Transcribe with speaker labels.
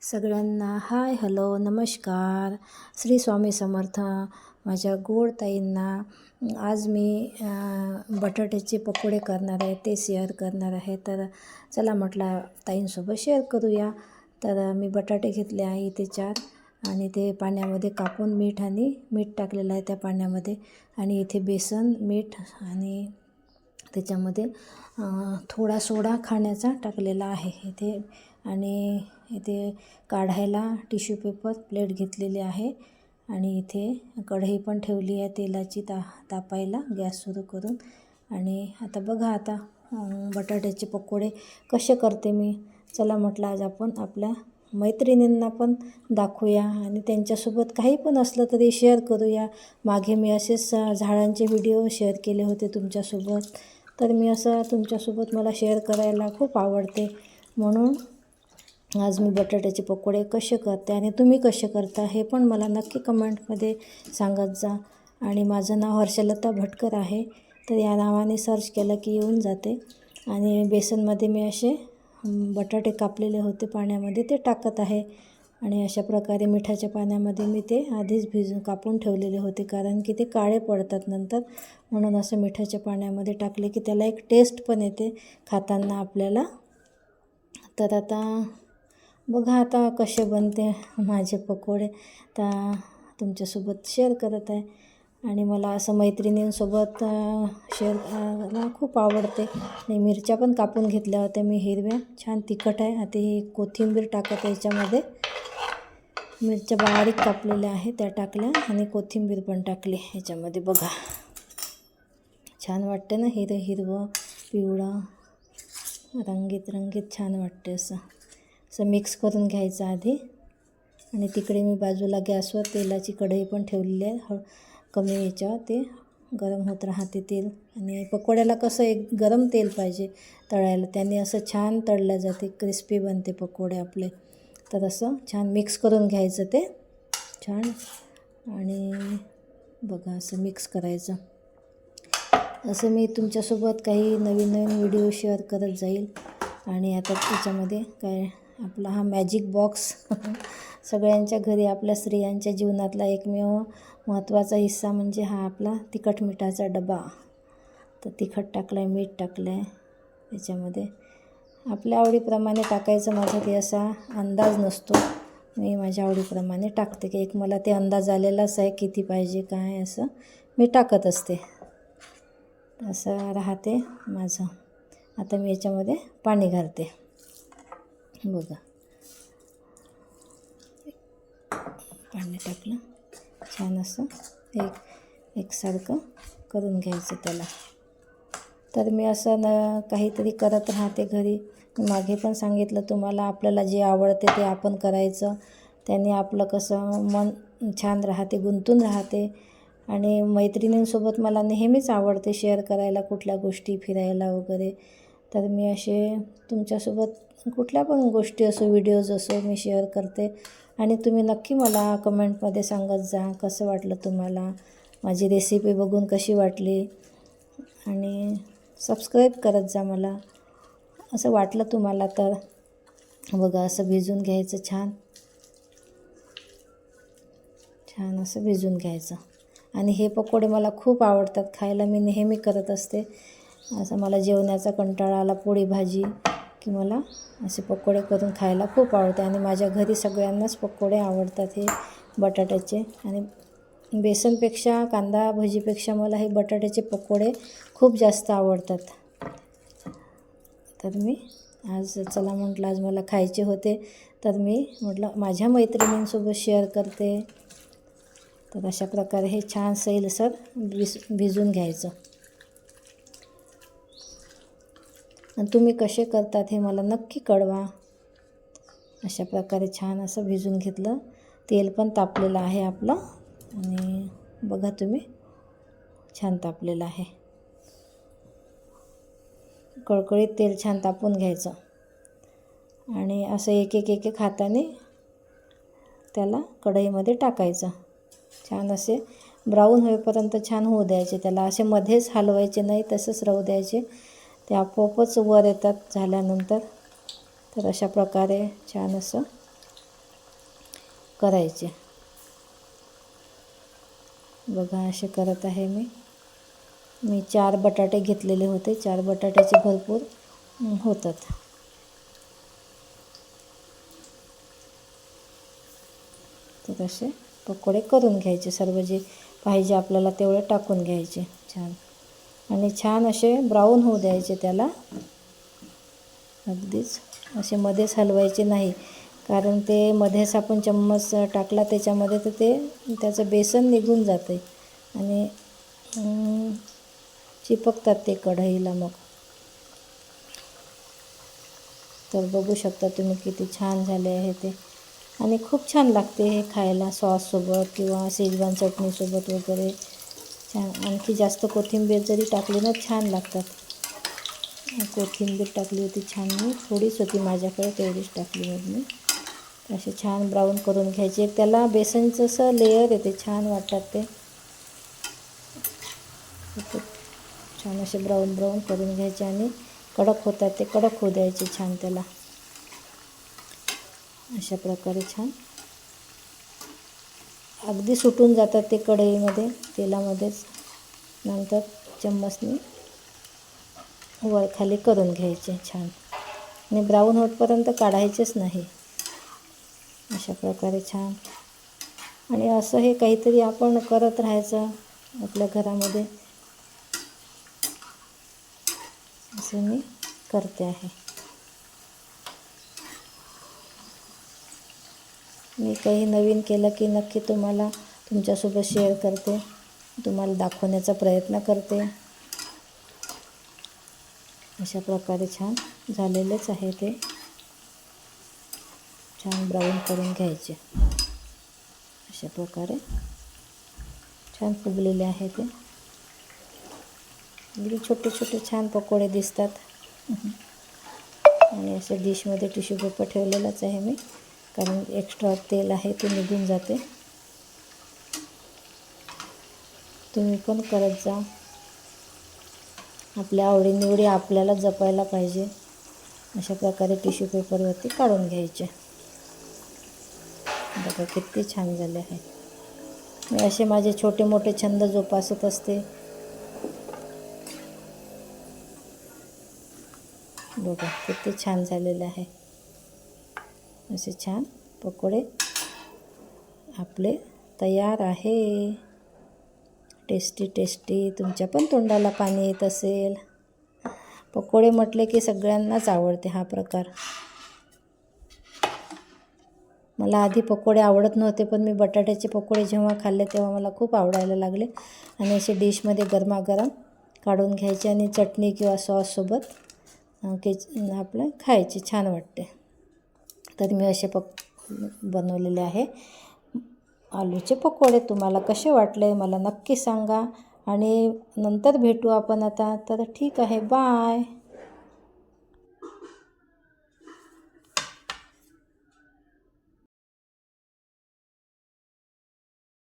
Speaker 1: सगळ्यांना hi hello नमस्कार. श्री स्वामी समर्थ. माझ्या गोड ताईंना आज मी बटाट्याचे पकोडे करणार आहे, ते शेअर करणार आहे. तर चला म्हटलं ताईंसोबत शेअर करूया. तर मी बटाटे घेतले आहे इथे 4 आणि ते पाण्यामध्ये कापून मीठ टाकलेलं आहे त्या पाण्यामध्ये. आणि इथे बेसन, मीठ आणि त्याच्यामध्ये थोडा सोडा खाण्याचा टाकलेला आहे इथे. आणि इथे काढायला टिश्यू पेपर प्लेट घेतलेली आहे. आणि इथे कढई पण ठेवली आहे तेलाची तापायला गॅस सुरू करून. आणि आता बघा बटाट्याचे पकोडे कसे करते मी. चला म्हटलं आज आपण आपल्या मैत्रिणींना पण दाखवूया आणि त्यांच्यासोबत काही पण असलं तरी शेअर करूया. मागे मी असेच झाडांचे व्हिडिओ शेअर केले होते तुमच्यासोबत. तर मी असं तुमच्यासोबत मला शेअर करायला खूप आवडते. म्हणून आज मी बटाट्याचे पकोडे कसे करते आणि तुम्ही कसे करता हे पण मला नक्की कमेंटमध्ये सांगत जा. आणि माझं नाव हर्षलता भटकर आहे. तर या नावाने सर्च केलं की येऊन जाते. आणि बेसनमध्ये मी असे बटाटे कापलेले होते पाण्यामध्ये ते टाकत आहे. आणि अशा प्रकारे मिठाच्या पाण्यामध्ये मी ते आधीच कापून ठेवलेले होते, कारण की ते काळे पडतात नंतर. म्हणून असं मिठाच्या पाण्यामध्ये टाकले की त्याला एक टेस्ट पण येते खाताना आपल्याला. तर आता बघा कसे बनते माझे पकोडे. तर तुमच्यासोबत शेअर करत आहे. आणि मला असं मैत्रिणींसोबत शेअर करायला खूप आवडते. आणि मिरच्या पण कापून घेतल्या होत्या मी हिरव्या, छान तिखट आहे. आता ही कोथिंबीर टाकत आहे याच्यामध्ये. मिरच्या बारीक कापलेल्या आहे त्या टाकल्या आणि कोथिंबीर पण टाकली ह्याच्यामध्ये. बघा छान वाटते ना, हिरवं पिवळं रंगीत छान वाटते. असं मिक्स करून घ्यायचं आधी. आणि तिकडे मी बाजूला गॅसवर तेलाची कढई पण ठेवलेली आहे. कमी याच्यावर ते गरम होत राहते तेल. आणि पकोड्याला कसं एक गरम तेल पाहिजे तळायला, त्याने असं छान तळलं जाते, क्रिस्पी बनते पकोडे आपले. तर असं छान मिक्स करून घ्यायचं ते छान. आणि बघा असं मिक्स करायचं. असं मी तुमच्यासोबत काही नवीन व्हिडिओ शेअर करत जाईल. आणि आता त्याच्यामध्ये काय आपला हा मॅजिक बॉक्स सगळ्यांच्या घरी, आपल्या स्त्रियांच्या जीवनातला एकमेव महत्त्वाचा हिस्सा म्हणजे हा आपला तिखट मिठाचा डबा. तर तिखट टाकलं आहे, मीठ टाकलं आहे त्याच्यामध्ये. आपल्या आवडीप्रमाणे टाकायचं. माझा ते असा अंदाज नसतो, मी माझ्या आवडीप्रमाणे टाकते. की एक मला ते अंदाज आलेलाच आहे किती पाहिजे काय, असं मी टाकत असते. असं राहते माझं. आता मी याच्यामध्ये पाणी घालते. बघा पाणी टाकलं, छान असं एकसारखं करून घ्यायचं त्याला. तर मी असं काहीतरी करत राहते घरी. मागे पण सांगितलं तुम्हाला, आपल्याला जे आवडते ते आपण करायचं. त्याने आपलं कसं मन छान राहते, गुंतून राहते. आणि मैत्रिणींसोबत मला नेहमीच आवडते शेअर करायला कुठल्या गोष्टी, फिरायला वगैरे. तर मी असे तुमच्यासोबत कुठल्या पण गोष्टी असो, व्हिडिओज असो, मी शेअर करते. आणि तुम्ही नक्की मला कमेंटमध्ये सांगत जा कसं वाटलं तुम्हाला, माझी रेसिपी बघून कशी वाटली. आणि सबस्क्राईब करत जा मला असं वाटलं तुम्हाला तर. बघा असं भिजून घ्यायचं छान असं भिजून घ्यायचं. आणि हे पकोडे मला खूप आवडतात खायला, मी नेहमी करत असते. असं मला जेवणाचा कंटाळा आला, पोळी भाजी, की मला असे पकोडे करून खायला खूप आवडते. आणि माझ्या घरी सगळ्यांनाच पकोडे आवडतात हे बटाट्याचे. आणि बेसनपेक्षा, कांदा भजीपेक्षा मला हे बटाट्याचे पकोडे खूप जास्त आवडतात. तर मी आज चला म्हटलं, आज मला खायचे होते तर मी म्हटलं माझ्या मैत्रिणींसोबत शेअर करते. तर अशा प्रकारे हे छान सैलसर भिजून घ्यायचं. आणि तुम्ही कसे करतात हे मला नक्की कळवा. अशा प्रकारे छान असं भिजून घेतलं. तेल पण तापलेलं आहे आपलं. आणि बघा तुम्ही छान तापलेलं आहे. कळकळीत तेल छान तापून घ्यायचं. आणि असं एक हाताने त्याला कढईमध्ये टाकायचं. छान असे ब्राऊन होईपर्यंत छान होऊ द्यायचे त्याला. असे मध्येच हलवायचे नाही, तसंच राहू द्यायचे. ते आपोआपच वर येतात झाल्यानंतर. तर अशा प्रकारे छान असं करायचे. बघा असे करत आहे मी 4 बटाटे घेतलेले होते. 4 बटाट्याचे भरपूर होतात. तर असे पकोडे करून घ्यायचे. सर्व जे पाहिजे आपल्याला तेवढे टाकून घ्यायचे छान. आणि छान असे ब्राऊन होऊ द्यायचे त्याला. अगदीच असे मध्येच हलवायचे नाही, कारण ते मध्येच आपण चम्मच टाकला त्याच्यामध्ये तर ते त्याचं बेसन निघून जाते आणि चिपकतात ते कढईला मग. तर बघू शकता तुम्ही किती छान झाले आहे ते. आणि खूप छान लागते हे खायला सॉससोबत किंवा शेजवान चटणीसोबत वगैरे छान. आणखी जास्त कोथिंबीर जरी टाकली ना छान लागतात. कोथिंबीर टाकली होती छान, मी थोडीच होती माझ्याकडे, तेवढीच टाकली मग मी. असे छान ब्राऊन करून घ्यायचे. त्याला बेसनचं असं लेयर येते, छान वाटतात ते. छान असे ब्राऊन करून घ्यायचे आणि कडक होतात ते कडक होऊ द्यायचे छान त्याला. अशा प्रकारे छान अगदी सुटून जातात ते कढईमध्ये तेलामध्येच. नंतर चम्मचने वर खाली करून घ्यायचे छान. आणि ब्राऊन होतपर्यंत काढायचेच नाही. अशा प्रकारे छान. आणि असं हे काहीतरी आपण करत राहायचं आपल्या घरामध्ये. असं मी करते आहे. मी काही नवीन केलं की नक्की तुम्हाला तुमच्यासोबत शेअर करते, तुम्हाला दाखवण्याचा प्रयत्न करते. अशा प्रकारे छान झालेलेच आहे ते. छान ब्राऊन करून घ्यायचे. अशा प्रकारे छान फुगलेले आहे ते. अगदी छोटे छोटे छान पकोडे दिसतात. आणि असे डिशमध्ये टिश्यू पेपर ठेवलेलाच आहे मी, कारण एक्स्ट्रा तेल आहे ते निघून जाते. तुम्ही पण करत जा. आपल्या आवडीनिवडी आपल्याला जपायला पाहिजे. अशा प्रकारे टिश्यू पेपरवरती काढून घ्यायचे. बघा किती छान झाले आहे. मी असे माझे छोटे मोठे छंद जोपासत असते. बघा किती छान झालेले आहे. असे छान पकोडे आपले तयार आहे. Tasty tasty. तुमच्या पण तोंडाला पाणी येत असेल. पकोडे म्हटले की सगळ्यांनाच आवडते हा प्रकार. मला आधी पकोडे आवडत नव्हते, पण मी बटाट्याचे पकोडे जेव्हा खाल्ले तेव्हा मला खूप आवडायला लागले. आणि असे डिशमध्ये गरमागरम काढून घ्यायचे आणि चटणी किंवा सॉससोबत आपलं खायचे, छान वाटते. तर मी असे बनवलेले आहे आलूचे पकोडे. तुम्हाला कसे वाटले मला नक्की सांगा. आणि नंतर भेटू आपण आता. तर ठीक आहे, बाय.